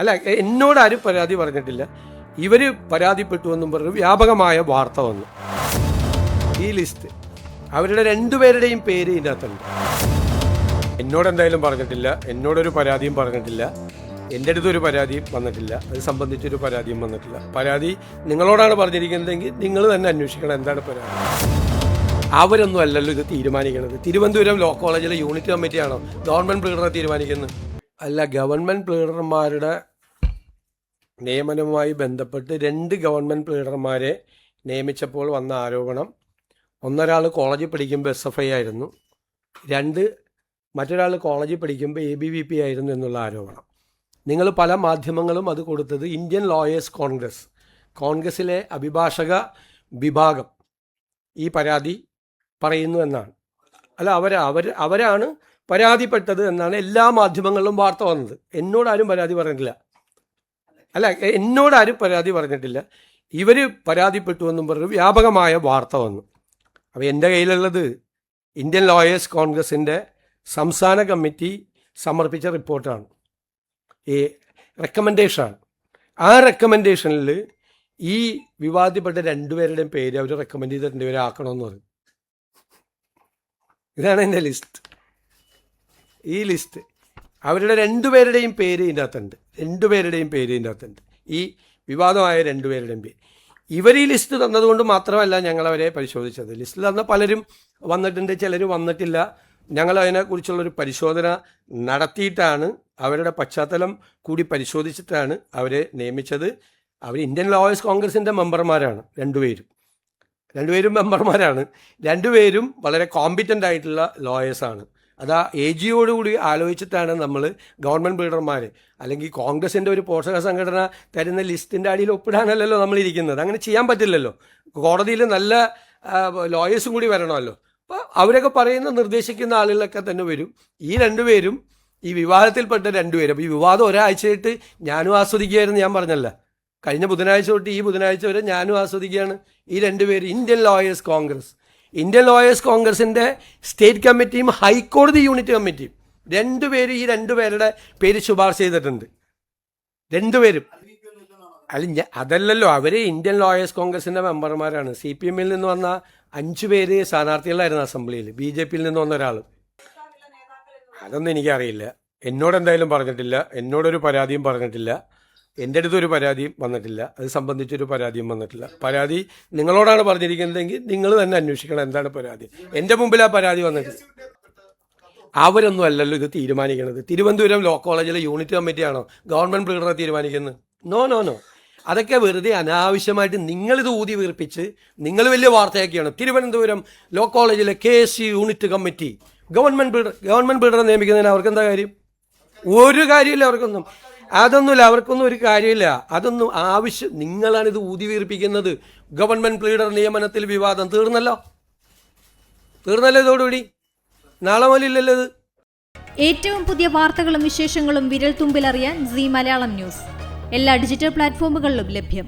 അല്ല, എന്നോട് ആരും പരാതി പറഞ്ഞിട്ടില്ല. ഇവർ പരാതിപ്പെട്ടു എന്നും പറഞ്ഞു വ്യാപകമായ വാർത്ത വന്നു. ഈ ലിസ്റ്റ് അവരുടെ രണ്ടുപേരുടെയും പേര് ഇതിനകത്തുണ്ട്. എന്നോട് എന്തായാലും പറഞ്ഞിട്ടില്ല, എന്നോടൊരു പരാതിയും പറഞ്ഞിട്ടില്ല, എൻ്റെ അടുത്തൊരു പരാതിയും വന്നിട്ടില്ല, അത് സംബന്ധിച്ചൊരു പരാതിയും വന്നിട്ടില്ല. പരാതി നിങ്ങളോടാണ് പറഞ്ഞിരിക്കുന്നതെങ്കിൽ നിങ്ങൾ തന്നെ അന്വേഷിക്കണം എന്താണ് പരാതി. അവരൊന്നും അല്ലല്ലോ ഇത് തീരുമാനിക്കുന്നത്. തിരുവനന്തപുരം ലോ കോളേജിലെ യൂണിറ്റ് കമ്മിറ്റിയാണോ ഗവൺമെൻറ് പ്ലീഡറെ തീരുമാനിക്കുന്നത്? അല്ല, ഗവൺമെൻറ് പ്ലീഡർമാരുടെ നിയമനവുമായി ബന്ധപ്പെട്ട് 2 ഗവൺമെൻറ് പ്ലീഡർമാരെ നിയമിച്ചപ്പോൾ വന്ന ആരോപണം, ഒന്നൊരാൾ കോളേജിൽ പഠിക്കുമ്പോൾ SFI ആയിരുന്നു, മറ്റൊരാൾ കോളേജിൽ പഠിക്കുമ്പോൾ ABVP ആയിരുന്നു എന്നുള്ള ആരോപണം. നിങ്ങൾ പല മാധ്യമങ്ങളും അത് കൊടുത്തത് ഇന്ത്യൻ ലോയേഴ്സ് കോൺഗ്രസ്സിലെ അഭിഭാഷക വിഭാഗം ഈ പരാതി പറയുന്നു എന്നാണ്. അല്ല, അവരാണ് പരാതിപ്പെട്ടത് എന്നാണ് എല്ലാ മാധ്യമങ്ങളിലും വാർത്ത വന്നത്. എന്നോടാരും പരാതി പറഞ്ഞിട്ടില്ല. അല്ല, എന്നോടാരും പരാതി പറഞ്ഞിട്ടില്ല. ഇവർ പരാതിപ്പെട്ടു എന്നും പറഞ്ഞു വ്യാപകമായ വാർത്ത വന്നു. അപ്പോൾ എൻ്റെ കയ്യിലുള്ളത് ഇന്ത്യൻ ലോയേഴ്സ് കോൺഗ്രസിൻ്റെ സംസ്ഥാന കമ്മിറ്റി സമർപ്പിച്ച റിപ്പോർട്ടാണ്, ഈ റെക്കമെൻഡേഷനാണ്. ആ റെക്കമെൻഡേഷനിൽ ഈ വിവാദപ്പെട്ട 2 പേരുടെയും പേര് അവർ റെക്കമെൻഡ് ചെയ്ത് 2 പേരെ ആക്കണമെന്ന് പറയും. ഇതാണ് എൻ്റെ ലിസ്റ്റ്. ഈ ലിസ്റ്റ് അവരുടെ 2 പേരുടെയും പേര് ഇതിനകത്തുണ്ട്. 2 പേരുടെയും പേര് ഇതിനകത്തുണ്ട്. ഈ വിവാദമായ 2 പേരുടെയും പേര്. ഇവർ ഈ ലിസ്റ്റ് തന്നതുകൊണ്ട് മാത്രമല്ല ഞങ്ങളവരെ പരിശോധിച്ചത്. ലിസ്റ്റിൽ തന്ന പലരും വന്നിട്ടുണ്ട്, ചിലർ വന്നിട്ടില്ല. ഞങ്ങൾ അതിനെക്കുറിച്ചുള്ളൊരു പരിശോധന നടത്തിയിട്ടാണ്, അവരുടെ പശ്ചാത്തലം കൂടി പരിശോധിച്ചിട്ടാണ് അവരെ നിയമിച്ചത്. അവർ ഇന്ത്യൻ ലോയേഴ്സ് കോൺഗ്രസിൻ്റെ മെമ്പർമാരാണ്. 2 പേരും മെമ്പർമാരാണ്. 2 പേരും വളരെ കോമ്പിറ്റൻ്റ് ആയിട്ടുള്ള ലോയേഴ്സാണ്. അതാ AGയോടുകൂടി ആലോചിച്ചിട്ടാണ് നമ്മൾ ഗവൺമെൻറ് പ്ലീഡർമാർ അല്ലെങ്കിൽ കോൺഗ്രസിൻ്റെ ഒരു പോഷക സംഘടന തരുന്ന ലിസ്റ്റിൻ്റെ അടിയിൽ ഒപ്പിടാനല്ലല്ലോ നമ്മളിരിക്കുന്നത്. അങ്ങനെ ചെയ്യാൻ പറ്റില്ലല്ലോ. കോടതിയിൽ നല്ല ലോയേഴ്സും കൂടി വരണമല്ലോ. അപ്പോൾ അവരൊക്കെ പറയുന്ന നിർദ്ദേശിക്കുന്ന ആളുകളൊക്കെ തന്നെ വരും. ഈ 2 പേരും ഈ വിവാദത്തിൽപ്പെട്ട 2 പേരും. അപ്പോൾ ഈ വിവാദം ഒരാഴ്ചയായിട്ട് ഞാനും ആസ്വദിക്കുകയായിരുന്നു. ഞാൻ പറഞ്ഞല്ല, കഴിഞ്ഞ ബുധനാഴ്ച തൊട്ട് ഈ ബുധനാഴ്ച വരെ ഞാനും ആസ്വദിക്കുകയാണ്. ഈ 2 പേര് ഇന്ത്യൻ ലോയേഴ്സ് കോൺഗ്രസിൻ്റെ സ്റ്റേറ്റ് കമ്മിറ്റിയും ഹൈക്കോടതി യൂണിറ്റ് കമ്മിറ്റിയും 2 പേര് ഈ 2 പേരുടെ പേര് ശുപാർശ ചെയ്തിട്ടുണ്ട്. 2 പേരും അല്ല, അതല്ലല്ലോ, അവർ ഇന്ത്യൻ ലോയേഴ്സ് കോൺഗ്രസിൻ്റെ മെമ്പർമാരാണ്. CPMൽ നിന്ന് വന്ന 5 പേര് സ്ഥാനാർത്ഥികളായിരുന്നു അസംബ്ലിയിൽ. BJPയിൽ നിന്ന് വന്ന ഒരാൾ. അതൊന്നും എനിക്കറിയില്ല. എന്നോടെന്തായാലും പറഞ്ഞിട്ടില്ല, എന്നോടൊരു പരാതിയും പറഞ്ഞിട്ടില്ല, എൻ്റെ അടുത്തൊരു പരാതിയും വന്നിട്ടില്ല, അത് സംബന്ധിച്ചൊരു പരാതിയും വന്നിട്ടില്ല. പരാതി നിങ്ങളോടാണ് പറഞ്ഞിരിക്കുന്നതെങ്കിൽ നിങ്ങൾ തന്നെ അന്വേഷിക്കണം എന്താണ് പരാതി. എൻ്റെ മുമ്പിൽ ആ പരാതി വന്നിട്ടില്ല. അവരൊന്നും അല്ലല്ലോ ഇത് തീരുമാനിക്കുന്നത്. തിരുവനന്തപുരം ലോ കോളേജിലെ യൂണിറ്റ് കമ്മിറ്റിയാണോ ഗവൺമെൻറ് പ്ലീഡറെ തീരുമാനിക്കുന്നത്? നോ. അതൊക്കെ വെറുതെ അനാവശ്യമായിട്ട് നിങ്ങളിത് ഊതി വീർപ്പിച്ച് നിങ്ങൾ വലിയ വാർത്തയാക്കിയാണ്. തിരുവനന്തപുരം ലോ കോളേജിലെ KSU യൂണിറ്റ് കമ്മിറ്റി ഗവൺമെൻറ് പ്ലീഡറെ നിയമിക്കുന്നതിന് അവർക്ക് എന്താ കാര്യം? ഒരു കാര്യമില്ല അവർക്കൊന്നും. അവർക്കൊന്നും ഒരു കാര്യമില്ല. അതൊന്നും ആവശ്യം. നിങ്ങളാണിത് ഊതി വീർപ്പിക്കുന്നത്. ഗവൺമെൻറ് പ്ലീഡർ നിയമനത്തിൽ വിവാദം തീർന്നല്ലോ ഇതോടുകൂടി. നാളെ മുതലില്ലല്ലോ ഇത്. ഏറ്റവും പുതിയ വാർത്തകളും വിശേഷങ്ങളും വിരൽ തുമ്പിലറിയാൻ Zee മലയാളം ന്യൂസ് എല്ലാ ഡിജിറ്റൽ പ്ലാറ്റ്ഫോമുകളിലും ലഭ്യം.